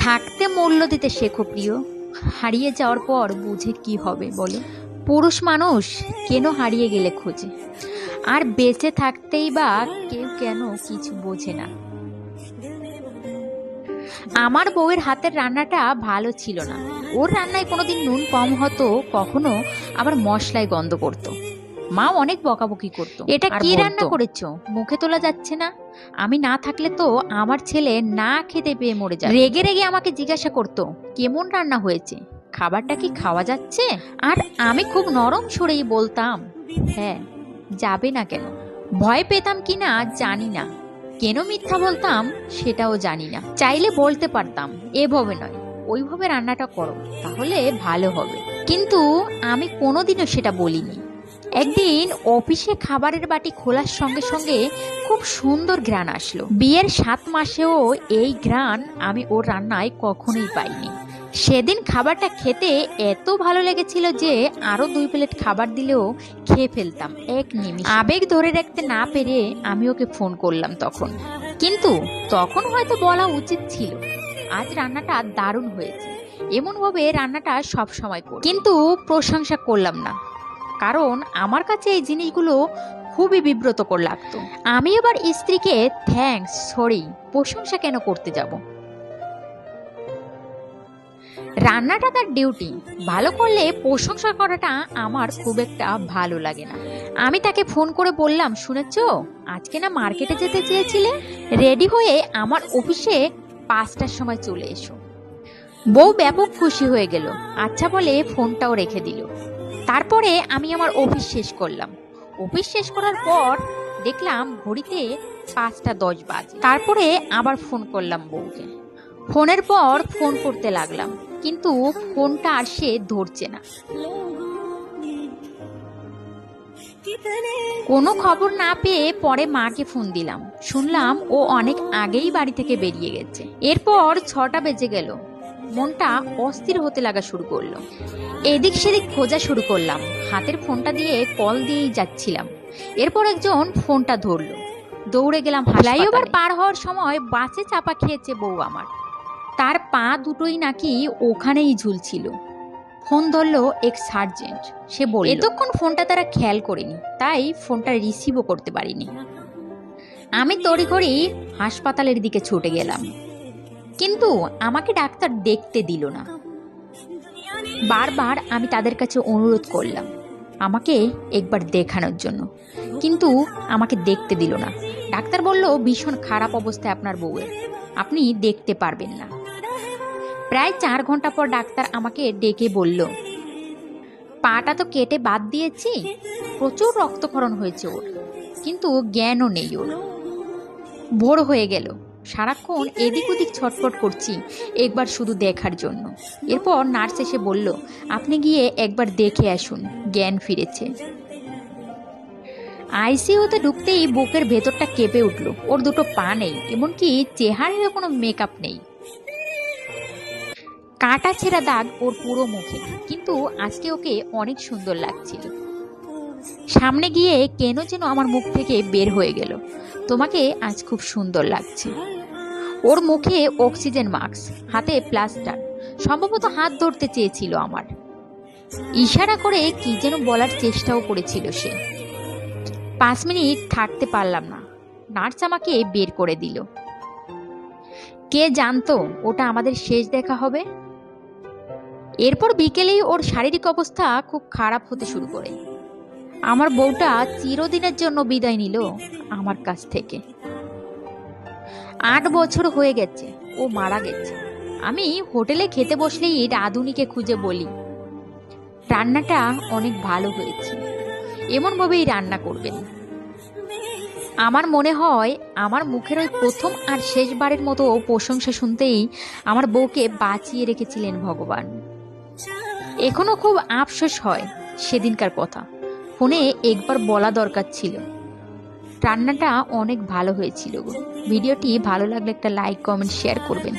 থাকতে মূল্য দিতে শেখো প্রিয়, হারিয়ে যাওয়ার পর বুঝে কি হবে বলো। পুরুষ মানুষ কেন হারিয়ে গেলে খোঁজে, আর বেঁচে থাকতেই বা কেউ কেন কিছু বোঝে না। আমার বউয়ের হাতের রান্নাটা ভালো ছিল না। ওর রান্নায় কোনোদিন নুন কম হতো, কখনো আবার মশলায় গন্ধ করতো। মা অনেক বকাবকি করতো, এটা কি রান্না করেছো, মুখে তোলা যাচ্ছে না। আমি না থাকলে তো আমার ছেলে না খেতে পেয়ে মরে যাবে। রেগে রেগে আমাকে জিজ্ঞাসা করতো কেমন রান্না হয়েছে, খাবারটা কি খাওয়া যাচ্ছে। আর আমি খুব নরম সরেই বলতাম হ্যাঁ, যাবে না কেন। ভয় পেতাম কিনা জানি না, কেন মিথ্যা বলতাম সেটাও জানি না। চাইলে বলতে পারতাম এভাবে নয়, ওইভাবে রান্নাটা করো, তাহলে ভালো হবে। কিন্তু আমি কোনোদিনও সেটা বলিনি। একদিন অফিসে খাবারের বাটি খোলার সঙ্গে সঙ্গে খুব সুন্দর ঘ্রাণ আসলো। বিয়ের 7 মাসেও এই ঘ্রাণ আমি ওর রান্নায় কখনোই পাইনি। সেদিন খাবারটা খেতে এত ভালো লেগেছিল যে আরো 2 প্লেট খাবার দিলেও খেয়ে ফেলতাম এক নিমিষে। আবেগ ধরে রাখতে না পেরে আমি ওকে ফোন করলাম তখন, কিন্তু তখন হয়তো বলা উচিত ছিল আজ রান্নাটা দারুণ হয়েছে, এমন ভাবে রান্নাটা সব সময় করি। কিন্তু প্রশংসা করলাম না, কারণ আমার কাছে এই জিনিসগুলো খুবই বিব্রতকর লাগতো। আমি এবার স্ত্রীকে থ্যাঙ্কস, সরি, প্রশংসা কেন করতে যাব। রান্নাটা তার ডিউটি, ভালো করলে প্রশংসা করাটা আমার খুব একটা ভালো লাগে না। আমি তাকে ফোন করে বললাম, শুনেছো আজকে না মার্কেটে যেতে চেয়েছিলে, রেডি হয়ে আমার অফিসে 5টার সময় চলে এসো। বউ ব্যাপক খুশি হয়ে গেল, আচ্ছা বলে ফোনটাও রেখে দিল। তারপরে আমি আমার অফিস শেষ করলাম। অফিস শেষ করার পর দেখলাম ঘড়িতে 5টা 10 বাজে। তারপরে আবার ফোন করলাম বউকে। ফোনের পর ফোন করতে লাগলাম, কিন্তু ফোনটা আর সে ধরছে না। কোনো খবর না পেয়ে পরে মাকে ফোন দিলাম, শুনলাম ও অনেক আগেই বাড়ি থেকে বেরিয়ে গেছে। এরপর 6টা বেজে গেল, মনটা অস্থির হতে লাগা শুরু করলো। এদিক সেদিক খোঁজা শুরু করলাম, হাতের ফোনটা দিয়ে কল দিয়েই যাচ্ছিলাম। এরপর একজন ফোনটা ধরলো, দৌড়ে গেলাম। ফ্লাইওভার পার হওয়ার সময় বাসে চাপা খেয়েছে বউ আমার, তার পা দুটোই নাকি ওখানেই ঝুলছিল। ফোন ধরলো এক সার্জেন্ট, সে বলল এতক্ষণ ফোনটা তারা খেয়াল করেনি, তাই ফোনটা রিসিভও করতে পারিনি। আমি তড়িঘড়ি হাসপাতালের দিকে ছুটে গেলাম, কিন্তু আমাকে ডাক্তার দেখতে দিল না। বারবার আমি তাদের কাছে অনুরোধ করলাম আমাকে একবার দেখানোর জন্য, কিন্তু আমাকে দেখতে দিল না। ডাক্তার বলল ভীষণ খারাপ অবস্থায় আপনার বউয়ের, আপনি দেখতে পারবেন না। প্রায় 4 ঘন্টা পর ডাক্তার আমাকে ডেকে বলল, পাটা তো কেটে বাদ দিয়েছি, প্রচুর রক্তক্ষরণ হয়েছে ওর, কিন্তু জ্ঞানও নেই ওর। ভোর হয়ে গেল, সারাক্ষণ এদিক ওদিক ছটফট করছি একবার শুধু দেখার জন্য। এরপর নার্স এসে বলল, আপনি গিয়ে একবার দেখে আসুন, জ্ঞান ফিরেছে। আইসিইউতে ঢুকতেই বুকের ভেতরটা কেঁপে উঠল। ওর দুটো পা নেই, এমনকি চেহারায় কোনো মেকআপ নেই। কাটা ছেঁড়া দাগ ওর পুরো মুখে, কিন্তু আজকে ওকে অনেক সুন্দর লাগছিল। সামনে গিয়ে কেন যেন আমার মুখ থেকে বের হয়ে গেল, তোমাকে আজ খুব সুন্দর লাগছে। ওর মুখে অক্সিজেন মাস্ক, হাতে প্লাস্টার, সম্ভবত হাত ধরতে চেয়েছিল আমার। ইশারা করে কি যেন বলার চেষ্টাও করেছিল সে। 5 মিনিট থাকতে পারলাম না, নার্স আমাকে বের করে দিল। কে জানতো ওটা আমাদের শেষ দেখা হবে। এরপর বিকেলেই ওর শারীরিক অবস্থা খুব খারাপ হতে শুরু করে। আমার বউটা চিরদিনের জন্য বিদায় নিল আমার কাছ থেকে। 8 বছর হয়ে গেছে ও মারা গেছে। আমি হোটেলে খেতে বসলেই রাঁধুনিকে খুঁজে বলি, রান্নাটা অনেক ভালো হয়েছে, এমনভাবেই রান্না করবেন। আমার মনে হয় আমার মুখের ওই প্রথম আর শেষবারের মতো প্রশংসা শুনতেই আমার বউকে বাঁচিয়ে রেখেছিলেন ভগবান। এখনো খুব আফসোস হয় সেদিনকার কথা, ফোনে একবার বলা দরকার ছিল। রান্নাটা অনেক ভালো হয়েছিল। ভিডিওটি ভালো লাগলে একটা লাইক, কমেন্ট, শেয়ার করবেন।